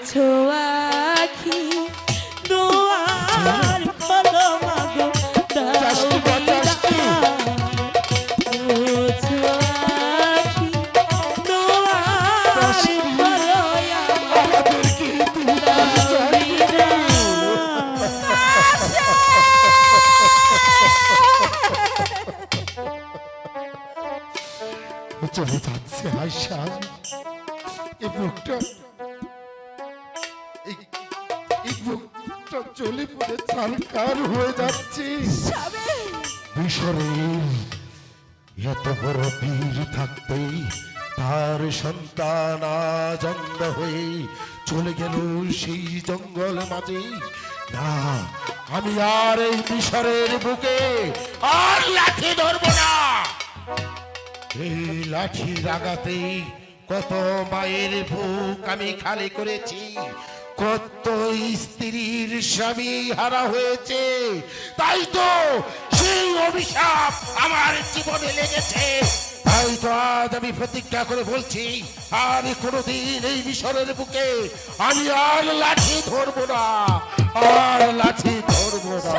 ছোয়াখি দুয়ার খোলো মাগো দাও বিদায় ছোয়াখি দুয়ার খোলো আমাদেরকে দাও বিদায় চলে যাচ্ছে আয়শা। এই বুকটা এই বুকটা চলে পড়ে ছারখার হয়ে যাচ্ছে। মিশরের এত বড় বীর থাকতেই তার সন্তান আজ অন্ধ হয়ে চলে গেল সেই জঙ্গল মাঝে। না, আমি আর এই মিশরের বুকে আর লাঠি ধরবো না। এই লাঠির আঘাতে কত মায়ের বুক আমি খালি করেছি, কত স্ত্রীর স্বামী হারা হয়েছে। তাই তো সেই অভিশাপ আমার জীবনে লেগেছে। তাই তো আজ আমি প্রতিজ্ঞা করে বলছি, আর কোনোদিন এই মিশরের বুকে আমি আর লাঠি ধরবো না, আর লাঠি ধরবো না।